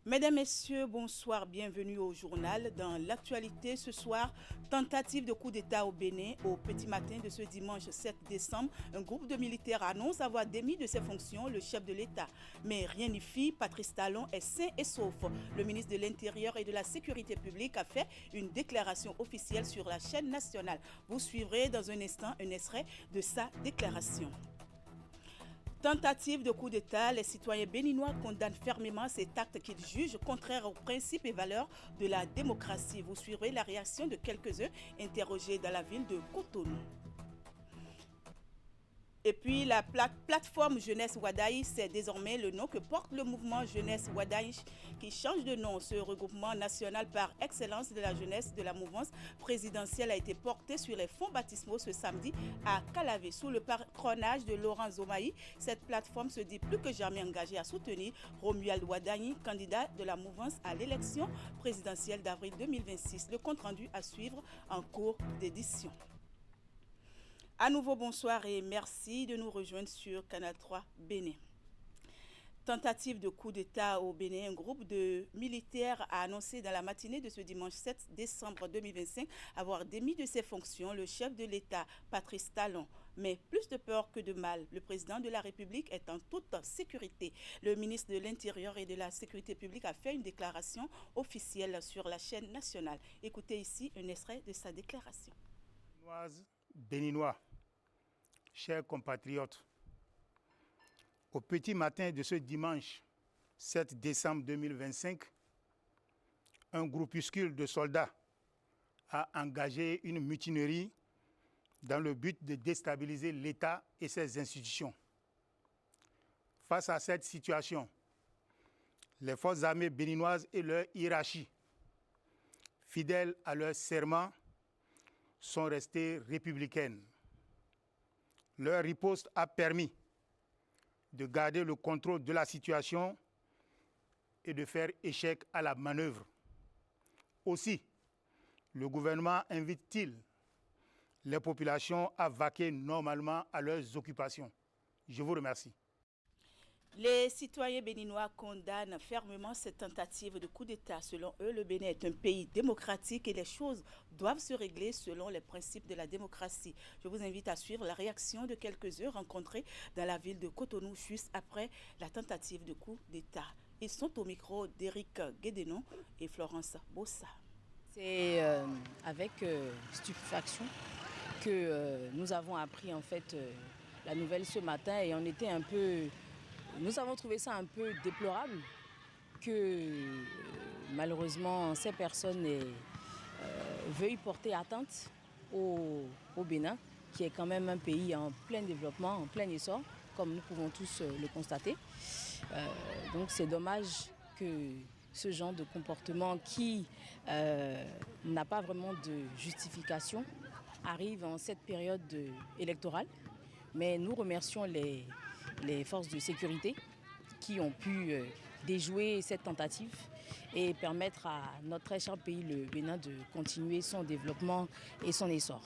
Mesdames, Messieurs, bonsoir, bienvenue au journal. Dans l'actualité ce soir, tentative de coup d'État au Bénin. Au petit matin de ce dimanche 7 décembre, un groupe de militaires annonce avoir démis de ses fonctions le chef de l'État. Mais rien n'y fit, Patrice Talon est sain et sauf. Le ministre de l'Intérieur et de la Sécurité publique a fait une déclaration officielle sur la chaîne nationale. Vous suivrez dans un instant un extrait de sa déclaration. Tentative de coup d'État, les citoyens béninois condamnent fermement cet acte qu'ils jugent contraire aux principes et valeurs de la démocratie. Vous suivrez la réaction de quelques-uns interrogés dans la ville de Cotonou. Et puis la plateforme Jeunesse Wadaï, c'est désormais le nom que porte le mouvement Jeunesse Wadaï qui change de nom. Ce regroupement national par excellence de la jeunesse de la mouvance présidentielle a été porté sur les fonds baptismaux ce samedi à Calavé. Sous le patronage de Laurent Zomaï, cette plateforme se dit plus que jamais engagée à soutenir Romuald Wadaï, candidat de la mouvance à l'élection présidentielle d'avril 2026. Le compte-rendu à suivre en cours d'édition. À nouveau, bonsoir et merci de nous rejoindre sur Canal 3 Bénin. Tentative de coup d'État au Bénin, un groupe de militaires a annoncé dans la matinée de ce dimanche 7 décembre 2025 avoir démis de ses fonctions le chef de l'État, Patrice Talon. Mais plus de peur que de mal, le président de la République est en toute sécurité. Le ministre de l'Intérieur et de la Sécurité publique a fait une déclaration officielle sur la chaîne nationale. Écoutez ici un extrait de sa déclaration. Béninois, chers compatriotes, au petit matin de ce dimanche 7 décembre 2025, un groupuscule de soldats a engagé une mutinerie dans le but de déstabiliser l'État et ses institutions. Face à cette situation, les forces armées béninoises et leur hiérarchie, fidèles à leur serment, sont restées républicaines. Leur riposte a permis de garder le contrôle de la situation et de faire échec à la manœuvre. Aussi, le gouvernement invite-t-il les populations à vaquer normalement à leurs occupations. Je vous remercie. Les citoyens béninois condamnent fermement cette tentative de coup d'État. Selon eux, le Bénin est un pays démocratique et les choses doivent se régler selon les principes de la démocratie. Je vous invite à suivre la réaction de quelques-uns rencontrés dans la ville de Cotonou juste après la tentative de coup d'État. Ils sont au micro d'Éric Guédenon et Florence Bossa. C'est avec stupéfaction que nous avons appris en fait la nouvelle ce matin et on était un peu... Nous avons trouvé ça un peu déplorable que malheureusement ces personnes veuillent porter atteinte au Bénin, qui est quand même un pays en plein développement, en plein essor, comme nous pouvons tous le constater. Donc c'est dommage que ce genre de comportement qui n'a pas vraiment de justification arrive en cette période électorale. Mais nous remercions les forces de sécurité qui ont pu déjouer cette tentative et permettre à notre très cher pays, le Bénin, de continuer son développement et son essor.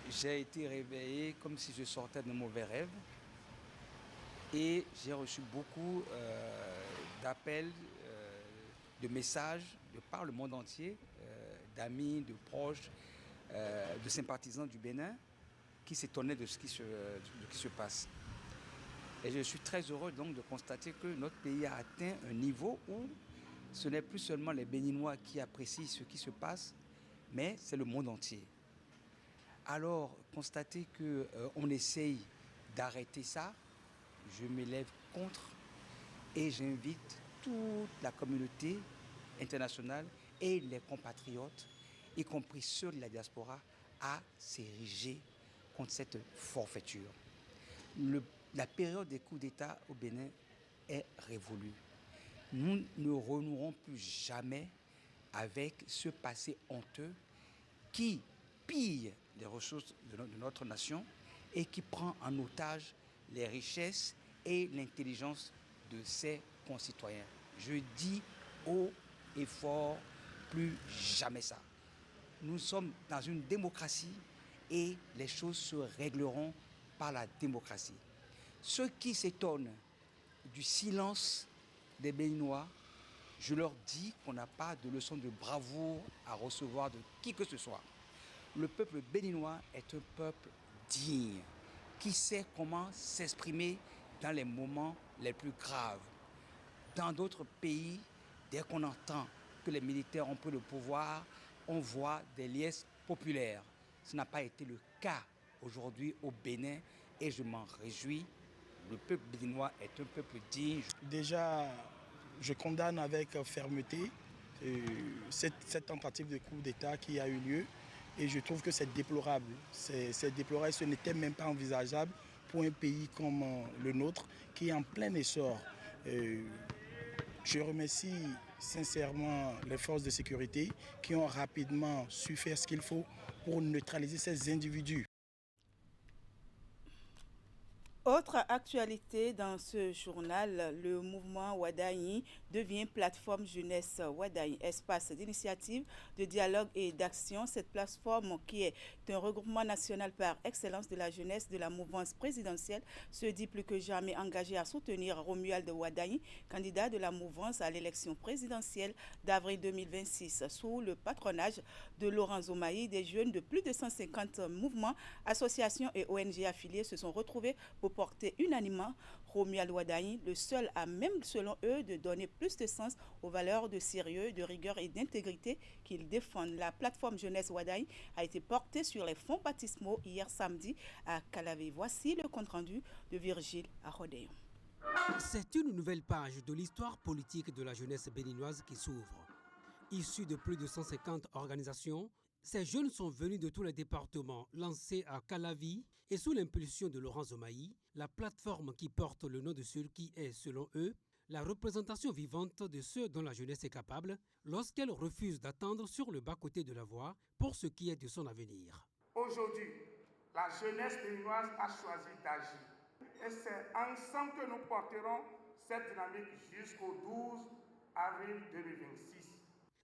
J'ai été réveillé comme si je sortais d'un mauvais rêve et j'ai reçu beaucoup d'appels, de messages de par le monde entier, d'amis, de proches, de sympathisants du Bénin qui s'étonnaient de ce qui se passe. Et je suis très heureux donc de constater que notre pays a atteint un niveau où ce n'est plus seulement les Béninois qui apprécient ce qui se passe, mais c'est le monde entier. Alors, constater qu'on essaye d'arrêter ça, je m'élève contre et j'invite toute la communauté internationale et les compatriotes, y compris ceux de la diaspora, à s'ériger contre cette forfaiture. La période des coups d'État au Bénin est révolue. Nous ne renouerons plus jamais avec ce passé honteux qui pille les ressources de notre nation et qui prend en otage les richesses et l'intelligence de ses concitoyens. Je dis haut et fort, plus jamais ça. Nous sommes dans une démocratie et les choses se régleront par la démocratie. Ceux qui s'étonnent du silence des Béninois Je leur dis qu'on n'a pas de leçon de bravoure à recevoir de qui que ce soit. Le peuple béninois est un peuple digne, qui sait comment s'exprimer dans les moments les plus graves. Dans d'autres pays, dès qu'on entend que les militaires ont pris le pouvoir, on voit des liesses populaires. Ce n'a pas été le cas aujourd'hui au Bénin et je m'en réjouis. Le peuple béninois est un peuple digne. Déjà, je condamne avec fermeté cette tentative de coup d'État qui a eu lieu et je trouve que c'est déplorable. C'est déplorable, ce n'était même pas envisageable pour un pays comme le nôtre qui est en plein essor. Je remercie sincèrement les forces de sécurité qui ont rapidement su faire ce qu'il faut pour neutraliser ces individus. Autre actualité dans ce journal, le mouvement Wadayi devient plateforme jeunesse Wadayi, espace d'initiative, de dialogue et d'action. Cette plateforme qui est un regroupement national par excellence de la jeunesse de la mouvance présidentielle se dit plus que jamais engagée à soutenir Romuald Wadayi, candidat de la mouvance à l'élection présidentielle d'avril 2026. Sous le patronage de Laurent Zomaï, des jeunes de plus de 150 mouvements, associations et ONG affiliés se sont retrouvés pour porter unanimement Romuald Wadayi, le seul à même, selon eux, de donner plus de sens aux valeurs de sérieux, de rigueur et d'intégrité qu'ils défendent. La plateforme jeunesse Wadayi a été portée sur les fonds baptismaux hier samedi à Calavé. Voici le compte-rendu de Virgile Arodéon. C'est une nouvelle page de l'histoire politique de la jeunesse béninoise qui s'ouvre. Issus de plus de 150 organisations, ces jeunes sont venus de tous les départements lancés à Calavi et sous l'impulsion de Laurent Zomaï, la plateforme qui porte le nom de celui qui est, selon eux, la représentation vivante de ceux dont la jeunesse est capable lorsqu'elle refuse d'attendre sur le bas-côté de la voie pour ce qui est de son avenir. Aujourd'hui, la jeunesse béninoise a choisi d'agir et c'est ensemble que nous porterons cette dynamique jusqu'au 12 avril 2026.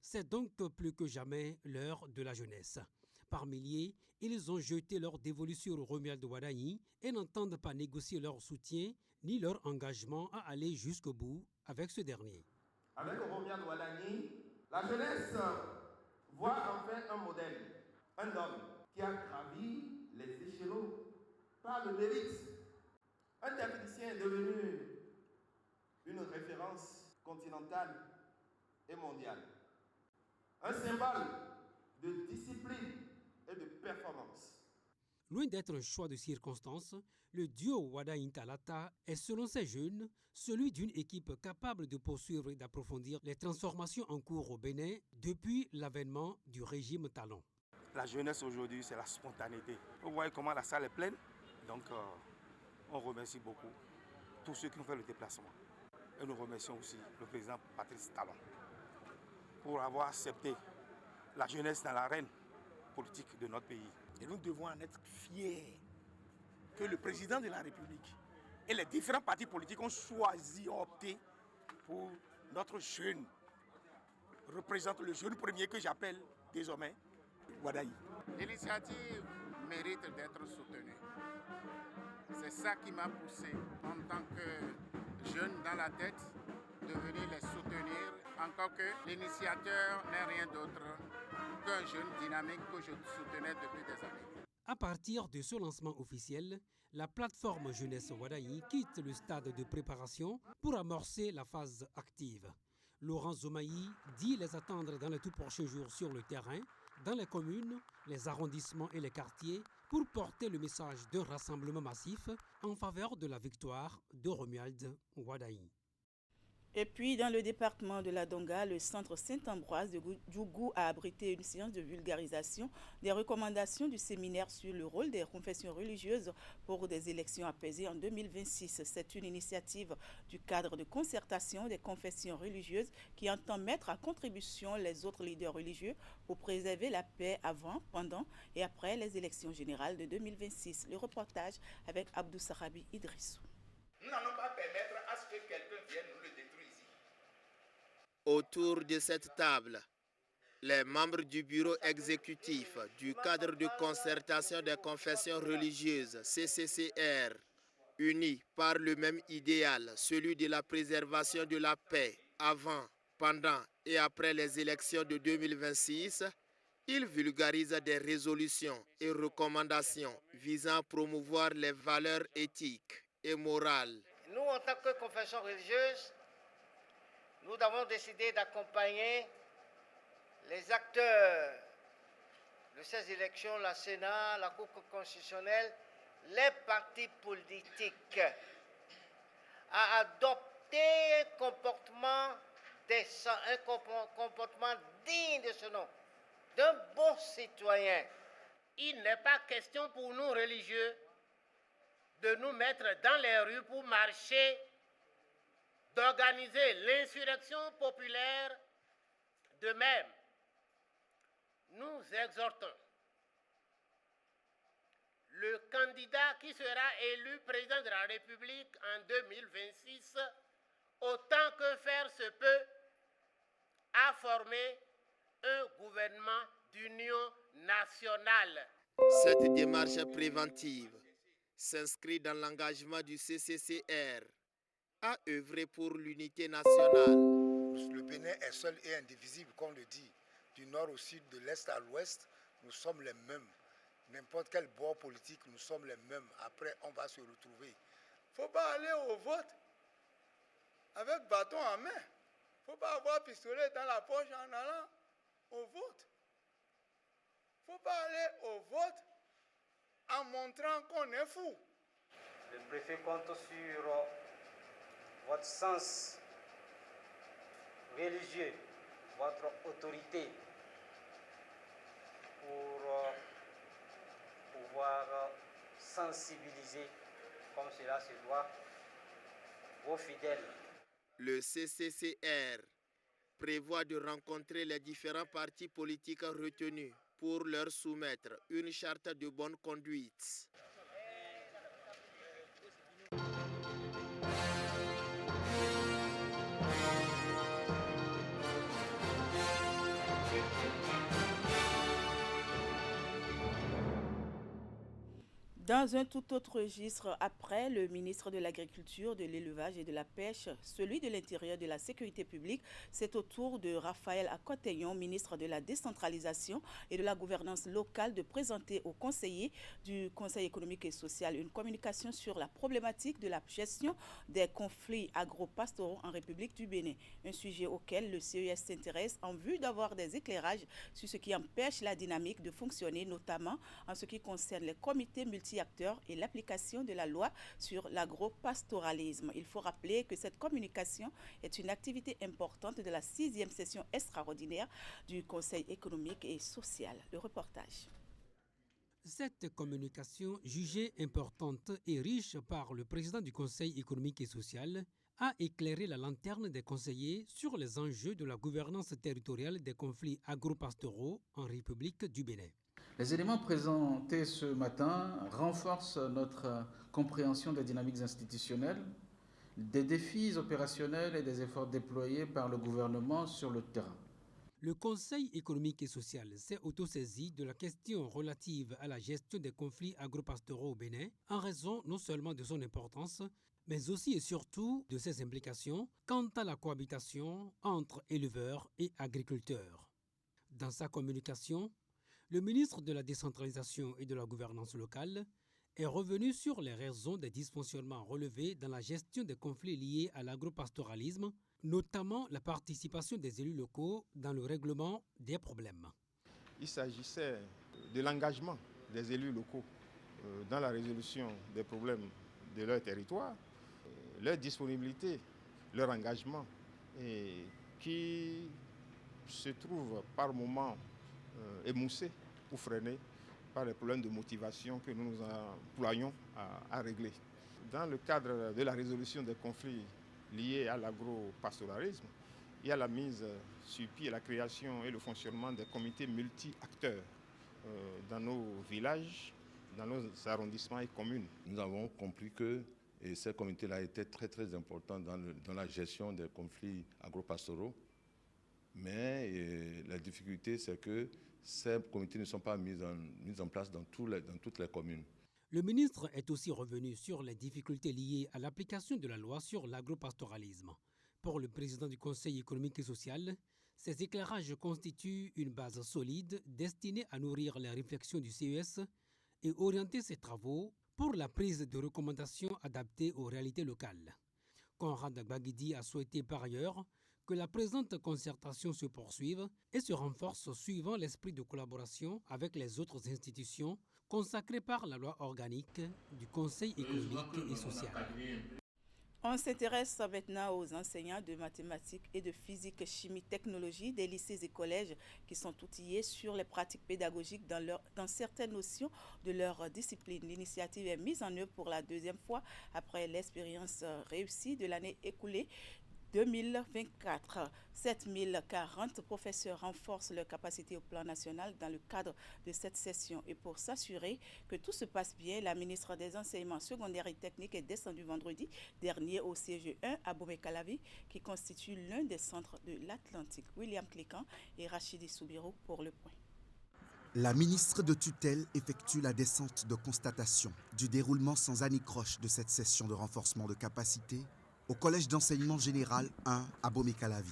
C'est donc plus que jamais l'heure de la jeunesse. Par milliers, ils ont jeté leur dévolu sur Romuald Wadayi et n'entendent pas négocier leur soutien ni leur engagement à aller jusqu'au bout avec ce dernier. Avec Romuald Wadayi, la jeunesse voit en fait un modèle, un homme qui a gravi les échelons par le mérite. Un technicien est devenu une référence continentale et mondiale. Un symbole de discipline et de performance. Loin d'être un choix de circonstance, le duo Wadayi-Talata est, selon ces jeunes, celui d'une équipe capable de poursuivre et d'approfondir les transformations en cours au Bénin depuis l'avènement du régime Talon. La jeunesse aujourd'hui, c'est la spontanéité. Vous voyez comment la salle est pleine, donc on remercie beaucoup tous ceux qui ont fait le déplacement. Et nous remercions aussi le président Patrice Talon pour avoir accepté la jeunesse dans l'arène politique de notre pays. Et nous devons en être fiers que le président de la République et les différents partis politiques ont choisi, ont opté pour notre jeune, représente le jeune premier que j'appelle désormais Wadayi. L'initiative mérite d'être soutenue. C'est ça qui m'a poussé en tant que jeune dans la tête de venir les soutenir, encore que l'initiateur n'est rien d'autre qu'un jeune dynamique que je soutenais depuis des années. À partir de ce lancement officiel, la plateforme jeunesse Wadayi quitte le stade de préparation pour amorcer la phase active. Laurent Zomaï dit les attendre dans les tout prochains jours sur le terrain, dans les communes, les arrondissements et les quartiers, pour porter le message d'un rassemblement massif en faveur de la victoire de Romuald Wadayi. Et puis, dans le département de la Donga, le centre Saint-Ambroise de Djougou a abrité une séance de vulgarisation des recommandations du séminaire sur le rôle des confessions religieuses pour des élections apaisées en 2026. C'est une initiative du cadre de concertation des confessions religieuses qui entend mettre à contribution les autres leaders religieux pour préserver la paix avant, pendant et après les élections générales de 2026. Le reportage avec Abdou Sarabi Idrissou. Nous n'allons pas permettre à ce que quelqu'un vienne nous le détruire ici. Autour de cette table, les membres du bureau exécutif du cadre de concertation des confessions religieuses, CCCR, unis par le même idéal, celui de la préservation de la paix avant, Pendant et après les élections de 2026, il vulgarise des résolutions et recommandations visant à promouvoir les valeurs éthiques et morales. Nous, en tant que confession religieuse, nous avons décidé d'accompagner les acteurs de ces élections, la Sénat, la Cour constitutionnelle, les partis politiques, à adopter un comportement décent, un comportement digne de ce nom, d'un bon citoyen. Il n'est pas question pour nous religieux de nous mettre dans les rues pour marcher, d'organiser l'insurrection populaire. De même, nous exhortons le candidat qui sera élu président de la République en 2026, autant que faire se peut, à former un gouvernement d'union nationale. Cette démarche préventive s'inscrit dans l'engagement du CCCR à œuvrer pour l'unité nationale. Le Bénin est seul et indivisible, comme on le dit. Du nord au sud, de l'est à l'ouest, nous sommes les mêmes. N'importe quel bord politique, nous sommes les mêmes. Après, on va se retrouver. Il ne faut pas aller au vote avec bâton en main. Il ne faut pas avoir pistolet dans la poche en allant au vote. Il ne faut pas aller au vote en montrant qu'on est fou. Le préfet compte sur votre sens religieux, votre autorité pour pouvoir sensibiliser, comme cela se doit, vos fidèles. Le CCCR prévoit de rencontrer les différents partis politiques retenus pour leur soumettre une charte de bonne conduite. Dans un tout autre registre, après le ministre de l'Agriculture, de l'Élevage et de la Pêche, celui de l'Intérieur et de la Sécurité publique, c'est au tour de Raphaël Akotteillon, ministre de la Décentralisation et de la Gouvernance locale, de présenter aux conseillers du Conseil économique et social une communication sur la problématique de la gestion des conflits agro-pastoraux en République du Bénin. Un sujet auquel le CES s'intéresse en vue d'avoir des éclairages sur ce qui empêche la dynamique de fonctionner, notamment en ce qui concerne les comités multi-acteurs et l'application de la loi sur l'agropastoralisme. Il faut rappeler que cette communication est une activité importante de la 6e session extraordinaire du Conseil économique et social. Le reportage. Cette communication, jugée importante et riche par le président du Conseil économique et social, a éclairé la lanterne des conseillers sur les enjeux de la gouvernance territoriale des conflits agropastoraux en République du Bénin. Les éléments présentés ce matin renforcent notre compréhension des dynamiques institutionnelles, des défis opérationnels et des efforts déployés par le gouvernement sur le terrain. Le Conseil économique et social s'est autosaisi de la question relative à la gestion des conflits agropastoraux au Bénin en raison non seulement de son importance, mais aussi et surtout de ses implications quant à la cohabitation entre éleveurs et agriculteurs. Dans sa communication, le ministre de la Décentralisation et de la Gouvernance locale est revenu sur les raisons des dysfonctionnements relevés dans la gestion des conflits liés à l'agropastoralisme, notamment la participation des élus locaux dans le règlement des problèmes. Il s'agissait de l'engagement des élus locaux dans la résolution des problèmes de leur territoire, leur disponibilité, leur engagement, et qui se trouve par moments émoussés ou freinés par les problèmes de motivation que nous nous employons à régler. Dans le cadre de la résolution des conflits liés à l'agropastoralisme, il y a la mise sur pied, la création et le fonctionnement des comités multi-acteurs dans nos villages, dans nos arrondissements et communes. Nous avons compris que ces comités-là étaient très importants dans la gestion des conflits agropastoraux. Mais la difficulté, c'est que ces comités ne sont pas mis en place dans toutes les communes. Le ministre est aussi revenu sur les difficultés liées à l'application de la loi sur l'agropastoralisme. Pour le président du Conseil économique et social, ces éclairages constituent une base solide destinée à nourrir les réflexions du CES et orienter ses travaux pour la prise de recommandations adaptées aux réalités locales. Conrad Baguidi a souhaité par ailleurs que la présente concertation se poursuive et se renforce suivant l'esprit de collaboration avec les autres institutions consacrées par la loi organique du Conseil économique et social. On s'intéresse maintenant aux enseignants de mathématiques et de physique, chimie, technologie des lycées et collèges qui sont outillés sur les pratiques pédagogiques dans certaines notions de leur discipline. L'initiative est mise en œuvre pour la deuxième fois après l'expérience réussie de l'année écoulée 2024. 7040 professeurs renforcent leurs capacités au plan national dans le cadre de cette session. Et pour s'assurer que tout se passe bien, la ministre des Enseignements secondaires et techniques est descendue vendredi dernier au CEG 1 à Bomé-Calavi, qui constitue l'un des centres de l'Atlantique. William Clécan et Rachidi Soubirou pour le point. La ministre de tutelle effectue la descente de constatation du déroulement sans anicroche de cette session de renforcement de capacité au Collège d'enseignement général 1 à Bomé-Calavi.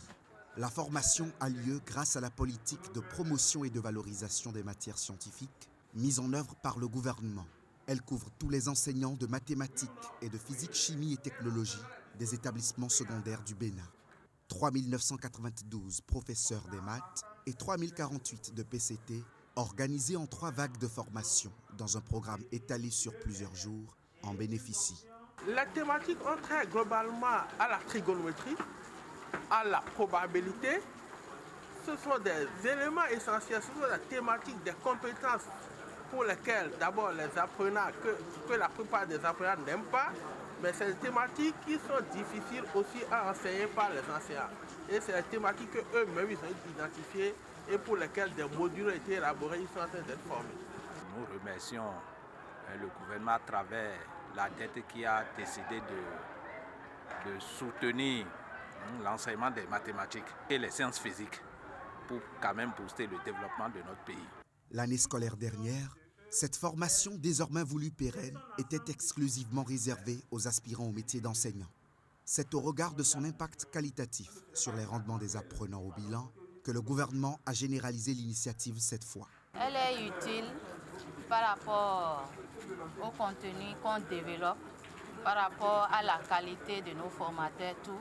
La formation a lieu grâce à la politique de promotion et de valorisation des matières scientifiques mise en œuvre par le gouvernement. Elle couvre tous les enseignants de mathématiques et de physique, chimie et technologie des établissements secondaires du Bénin. 3 992 professeurs des maths et 3 048 de PCT organisés en 3 vagues de formation dans un programme étalé sur plusieurs jours en bénéficient. Les thématiques ont trait globalement à la trigonométrie, à la probabilité. Ce sont des éléments essentiels, ce sont des thématiques, des compétences pour lesquelles d'abord les apprenants, que la plupart des apprenants n'aiment pas, mais c'est des thématiques qui sont difficiles aussi à enseigner par les enseignants. Et c'est des thématiques qu'eux-mêmes ils ont identifiées et pour lesquelles des modules ont été élaborés, ils sont en train d'être formés. Nous remercions le gouvernement à travers la dette qui a décidé de soutenir l'enseignement des mathématiques et les sciences physiques pour quand même booster le développement de notre pays. L'année scolaire dernière, cette formation désormais voulue pérenne était exclusivement réservée aux aspirants au métier d'enseignant. C'est au regard de son impact qualitatif sur les rendements des apprenants au bilan que le gouvernement a généralisé l'initiative cette fois. Elle est utile par rapport au contenu qu'on développe, par rapport à la qualité de nos formateurs, tout.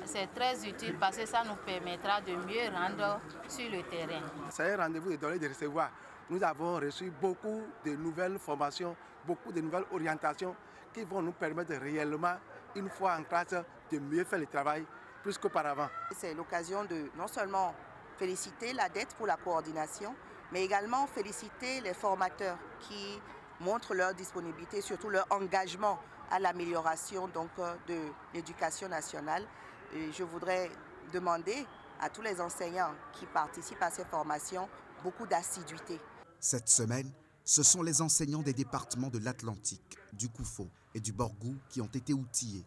C'est très utile parce que ça nous permettra de mieux rendre sur le terrain. C'est un rendez-vous de donner et de recevoir. Nous avons reçu beaucoup de nouvelles formations, beaucoup de nouvelles orientations qui vont nous permettre réellement, une fois en classe, de mieux faire le travail plus qu'auparavant. C'est l'occasion de non seulement féliciter la dette pour la coordination, mais également féliciter les formateurs qui montrent leur disponibilité, surtout leur engagement à l'amélioration de l'éducation nationale. Et je voudrais demander à tous les enseignants qui participent à ces formations beaucoup d'assiduité. Cette semaine, ce sont les enseignants des départements de l'Atlantique, du Koufo et du Borgou qui ont été outillés.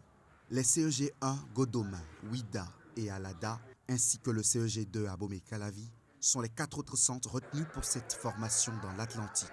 Les CEG 1, Godoma, Ouida et Alada, ainsi que le CEG 2 à Bomé-Calavi, sont les 4 autres centres retenus pour cette formation dans l'Atlantique.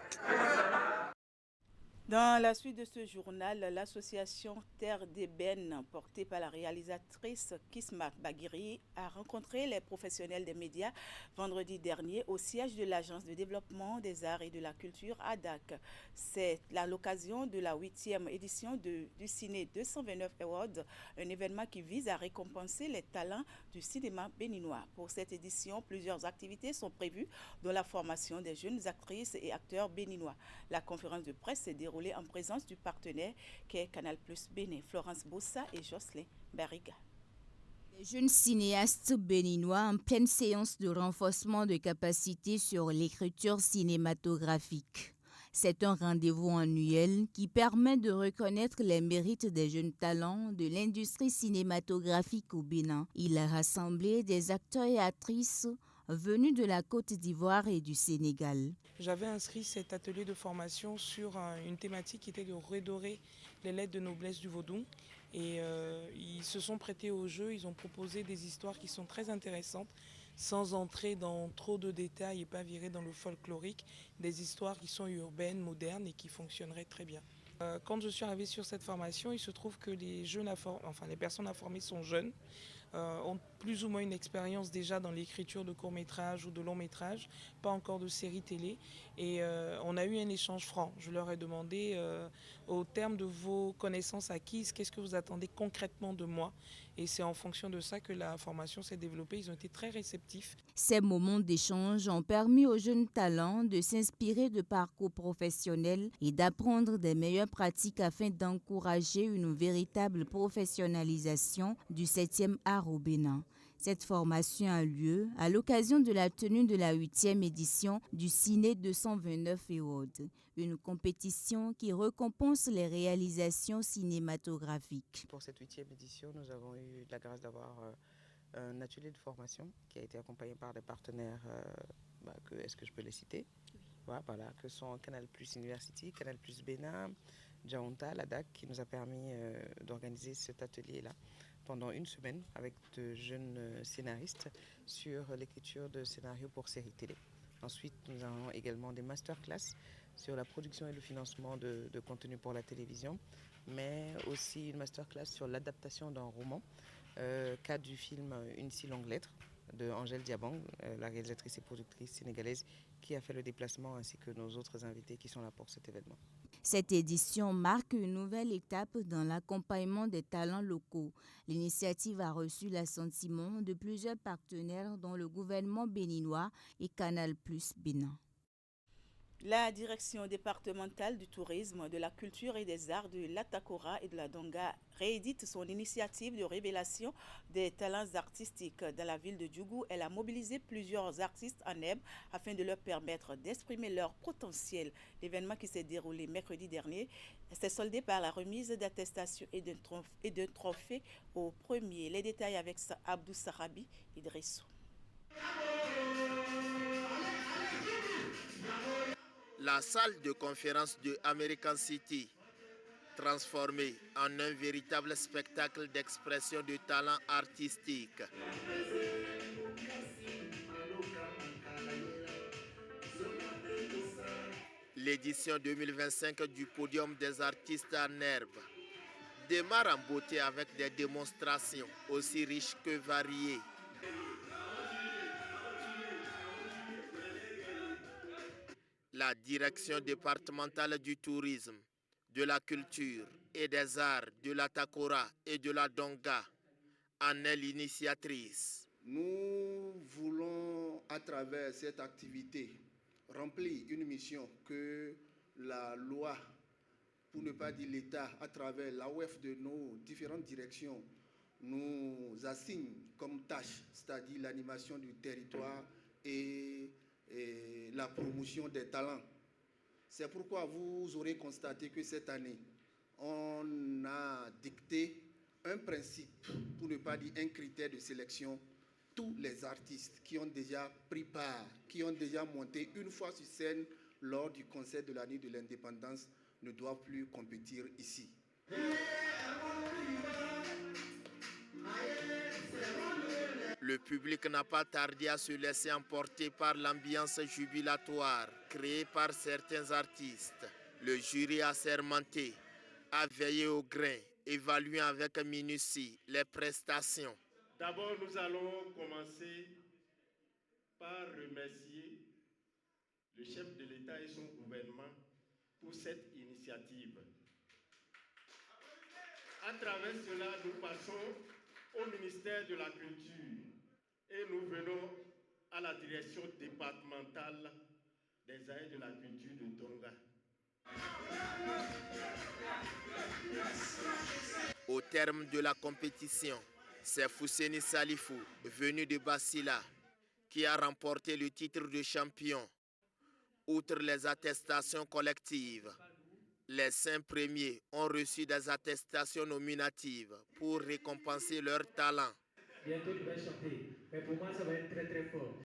Dans la suite de ce journal, l'association Terre d'Ébène, portée par la réalisatrice Kisma Baguiri, a rencontré les professionnels des médias vendredi dernier au siège de l'Agence de développement des arts et de la culture ADAC. C'est à l'occasion de la 8e édition du Ciné 229 Awards, un événement qui vise à récompenser les talents du cinéma béninois. Pour cette édition, plusieurs activités sont prévues, dont la formation des jeunes actrices et acteurs béninois. La conférence de presse s'est déroulée en présence du partenaire qui est Canal+ Bénin, Florence Bossa et Jocelyn Barriga. Les jeunes cinéastes béninois en pleine séance de renforcement de capacités sur l'écriture cinématographique. C'est un rendez-vous annuel qui permet de reconnaître les mérites des jeunes talents de l'industrie cinématographique au Bénin. Il a rassemblé des acteurs et actrices venus de la Côte d'Ivoire et du Sénégal. J'avais inscrit cet atelier de formation sur une thématique qui était de redorer les lettres de noblesse du Vaudou. Et ils se sont prêtés au jeu, ils ont proposé des histoires qui sont très intéressantes, sans entrer dans trop de détails et pas virer dans le folklorique, des histoires qui sont urbaines, modernes et qui fonctionneraient très bien. Quand je suis arrivée sur cette formation, il se trouve que les personnes à former sont jeunes, ont plus ou moins une expérience déjà dans l'écriture de courts-métrages ou de longs-métrages, pas encore de séries télé. Et on a eu un échange franc. Je leur ai demandé, au terme de vos connaissances acquises, qu'est-ce que vous attendez concrètement de moi? Et c'est en fonction de ça que la formation s'est développée. Ils ont été très réceptifs. Ces moments d'échange ont permis aux jeunes talents de s'inspirer de parcours professionnels et d'apprendre des meilleures pratiques afin d'encourager une véritable professionnalisation du 7e art au Bénin. Cette formation a lieu à l'occasion de la tenue de la 8e édition du Ciné 229 Award, une compétition qui récompense les réalisations cinématographiques. Pour cette 8e édition, nous avons eu la grâce d'avoir un atelier de formation qui a été accompagné par des partenaires, est-ce que je peux les citer? Voilà, que sont Canal+ University, Canal+ Bénin, Jaunta, la DAC, qui nous a permis d'organiser cet atelier-là pendant une semaine avec de jeunes scénaristes sur l'écriture de scénarios pour séries télé. Ensuite, nous avons également des masterclass sur la production et le financement de contenu pour la télévision, mais aussi une masterclass sur l'adaptation d'un roman, cas du film Une si longue lettre de Angèle Diabang, la réalisatrice et productrice sénégalaise qui a fait le déplacement, ainsi que nos autres invités qui sont là pour cet événement. Cette édition marque une nouvelle étape dans l'accompagnement des talents locaux. L'initiative a reçu l'assentiment de plusieurs partenaires dont le gouvernement béninois et Canal+ Bénin. La direction départementale du tourisme, de la culture et des arts de l'Atakora et de la Donga réédite son initiative de révélation des talents artistiques. Dans la ville de Djougou, elle a mobilisé plusieurs artistes en herbe afin de leur permettre d'exprimer leur potentiel. L'événement qui s'est déroulé mercredi dernier s'est soldé par la remise d'attestations et de trophées aux premiers. Les détails avec Abdou Sarabi Idrissou. La salle de conférence de American City, transformée en un véritable spectacle d'expression de talent artistique. L'édition 2025 du Podium des artistes en herbe démarre en beauté avec des démonstrations aussi riches que variées. La direction départementale du tourisme, de la culture et des arts de l'Atakora et de la Donga en est l'initiatrice. Nous voulons, à travers cette activité, remplir une mission que la loi, pour ne pas dire l'État, à travers l'AOF de nos différentes directions, nous assigne comme tâche, c'est-à-dire l'animation du territoire et la promotion des talents. C'est pourquoi vous aurez constaté que cette année, on a dicté un principe, pour ne pas dire un critère de sélection. Tous les artistes qui ont déjà pris part, qui ont déjà monté une fois sur scène lors du concert de l'année de l'indépendance ne doivent plus compétir ici. Le public n'a pas tardé à se laisser emporter par l'ambiance jubilatoire créée par certains artistes. Le jury assermenté a veillé au grain, évaluant avec minutie les prestations. D'abord, nous allons commencer par remercier le chef de l'État et son gouvernement pour cette initiative. À travers cela, nous passons au ministère de la Culture et nous venons à la direction départementale des arts et de la culture de Donga. Au terme de la compétition, c'est Fousseni Salifou, venu de Basila, qui a remporté le titre de champion. Outre les attestations collectives, les 5 premiers ont reçu des attestations nominatives pour récompenser leur talent. Bientôt, je vais chanter, mais pour moi, ça va être très très fort.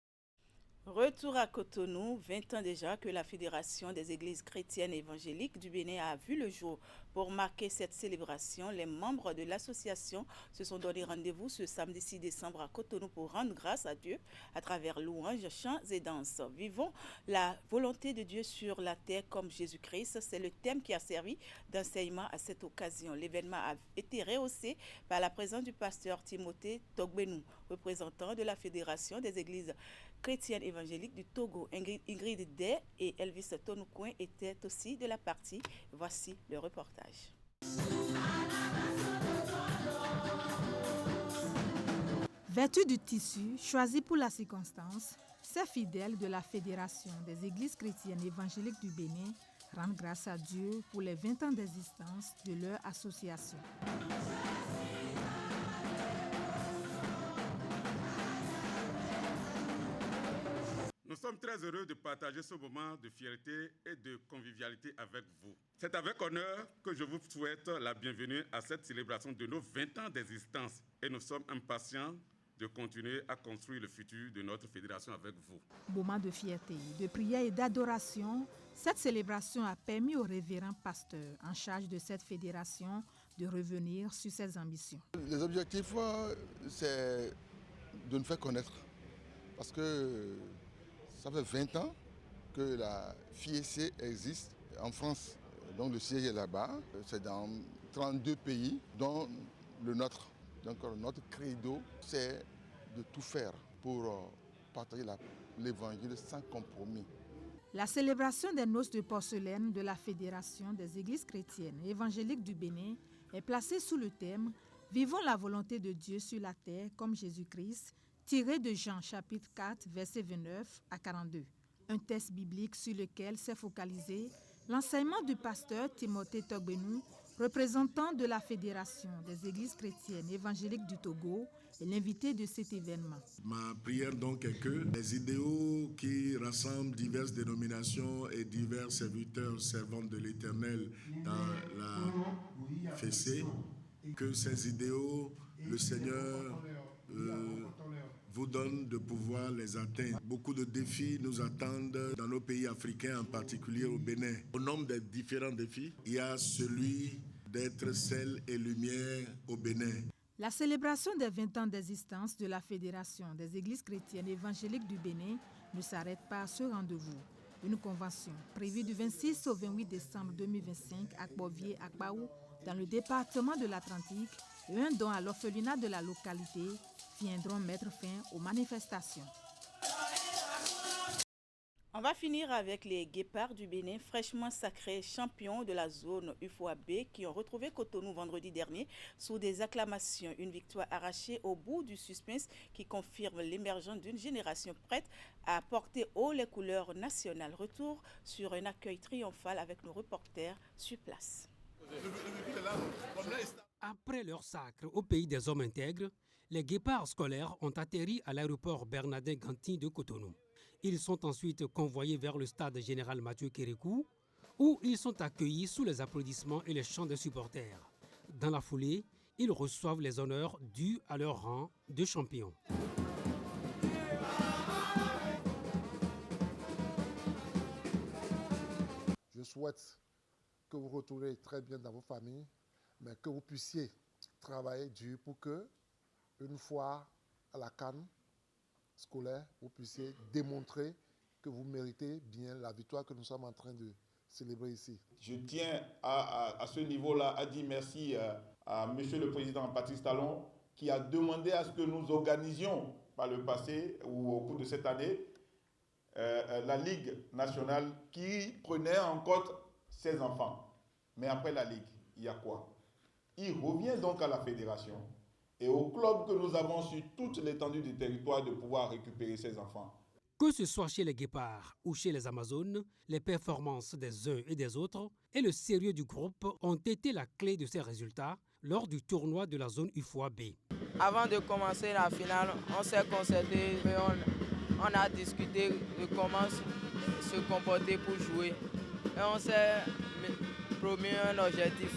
Retour à Cotonou, 20 ans déjà que la Fédération des Églises chrétiennes évangéliques du Bénin a vu le jour. Pour marquer cette célébration, les membres de l'association se sont donné rendez-vous ce samedi 6 décembre à Cotonou pour rendre grâce à Dieu à travers louanges, chants et danses. Vivons la volonté de Dieu sur la terre comme Jésus-Christ. C'est le thème qui a servi d'enseignement à cette occasion. L'événement a été rehaussé par la présence du pasteur Timothée Togbenou, représentant de la Fédération des Églises chrétiennes évangéliques du Togo. Ingrid Day et Elvis Tonoukouen étaient aussi de la partie. Voici le reportage. Vêtus du tissu choisi pour la circonstance, ces fidèles de la Fédération des Églises chrétiennes évangéliques du Bénin rendent grâce à Dieu pour les 20 ans d'existence de leur association. Nous sommes très heureux de partager ce moment de fierté et de convivialité avec vous. C'est avec honneur que je vous souhaite la bienvenue à cette célébration de nos 20 ans d'existence et nous sommes impatients de continuer à construire le futur de notre fédération avec vous. Moment de fierté, de prière et d'adoration, cette célébration a permis au révérend pasteur en charge de cette fédération de revenir sur ses ambitions. Les objectifs, c'est de nous faire connaître parce que ça fait 20 ans que la FIEC existe en France. Donc le siège est là-bas. C'est dans 32 pays, dont le nôtre. Donc notre credo, c'est de tout faire pour partager l'évangile sans compromis. La célébration des noces de porcelaine de la Fédération des Églises chrétiennes évangéliques du Bénin est placée sous le thème « Vivons la volonté de Dieu sur la terre comme Jésus-Christ », tiré de Jean chapitre 4, versets 29 à 42. Un texte biblique sur lequel s'est focalisé l'enseignement du pasteur Timothée Togbenou, représentant de la Fédération des Églises chrétiennes évangéliques du Togo et l'invité de cet événement. Ma prière donc est que les idéaux qui rassemblent diverses dénominations et divers serviteurs servants de l'Éternel dans la FEC, que ces idéaux, le Seigneur vous donne de pouvoir les atteindre. Beaucoup de défis nous attendent dans nos pays africains, en particulier au Bénin. Au nombre des différents défis, il y a celui d'être sel et lumière au Bénin. La célébration des 20 ans d'existence de la Fédération des Églises chrétiennes évangéliques du Bénin ne s'arrête pas à ce rendez-vous. Une convention prévue du 26 au 28 décembre 2025 à Bovier, à Baou, dans le département de l'Atlantique, et un don à l'orphelinat de la localité viendront mettre fin aux manifestations. On va finir avec les guépards du Bénin, fraîchement sacrés champions de la zone UFOA-B, qui ont retrouvé Cotonou vendredi dernier sous des acclamations. Une victoire arrachée au bout du suspense qui confirme l'émergence d'une génération prête à porter haut les couleurs nationales. Retour sur un accueil triomphal avec nos reporters sur place. Après leur sacre au pays des hommes intègres, les guépards scolaires ont atterri à l'aéroport Bernardin-Ganti de Cotonou. Ils sont ensuite convoyés vers le stade général Mathieu Kérékou, où ils sont accueillis sous les applaudissements et les chants des supporters. Dans la foulée, ils reçoivent les honneurs dus à leur rang de champions. Je souhaite que vous retournez très bien dans vos familles, mais que vous puissiez travailler dur pour que, une fois à la CAN scolaire, vous puissiez démontrer que vous méritez bien la victoire que nous sommes en train de célébrer ici. Je tiens à ce niveau-là à dire merci à Monsieur le Président Patrice Talon qui a demandé à ce que nous organisions par le passé ou au cours de cette année la Ligue nationale qui prenait en compte ses enfants. Mais après la Ligue, il y a quoi? Il revient donc à la fédération et au club que nous avons sur toute l'étendue du territoire de pouvoir récupérer ces enfants. Que ce soit chez les guépards ou chez les Amazones, les performances des uns et des autres et le sérieux du groupe ont été la clé de ces résultats lors du tournoi de la zone UFOA-B. Avant de commencer la finale, on s'est concerté et on a discuté de comment se comporter pour jouer. Et on s'est promis un objectif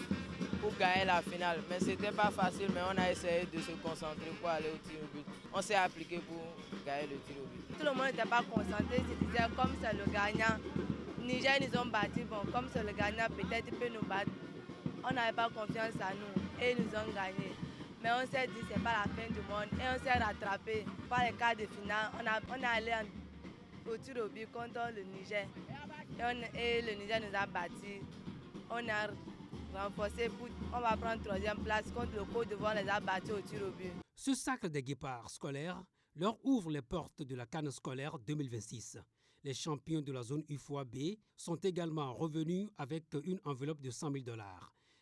pour gagner la finale. Mais ce n'était pas facile, mais on a essayé de se concentrer pour aller au tir au but. On s'est appliqué pour gagner le tir au but. Tout le monde n'était pas concentré, se disait comme c'est le gagnant. Niger, ils ont battu, bon, comme c'est le gagnant, peut-être il peut nous battre. on n'avait pas confiance en nous et ils nous ont gagné. Mais on s'est dit c'est pas la fin du monde et on s'est rattrapé. Par les quarts de finale, on est allé au tir au but contre le Niger. Et le Niger nous a battus. On a renforcé, on va prendre 3e place contre le Côte d'Ivoire, les a battus au tir au but. Ce sacre des guépards scolaires leur ouvre les portes de la CAN scolaire 2026. Les champions de la zone UFOA-B sont également revenus avec une enveloppe de $100 000.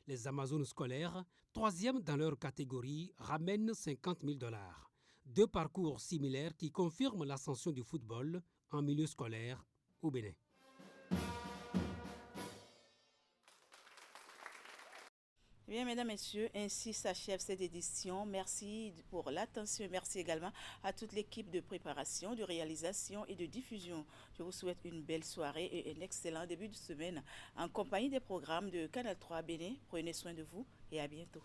Les Amazones scolaires, 3e dans leur catégorie, ramènent $50 000. 2 parcours similaires qui confirment l'ascension du football en milieu scolaire au Bénin. Bien, mesdames, messieurs, ainsi s'achève cette édition. Merci pour l'attention. Merci également à toute l'équipe de préparation, de réalisation et de diffusion. Je vous souhaite une belle soirée et un excellent début de semaine en compagnie des programmes de Canal 3 Bénin. Prenez soin de vous et à bientôt.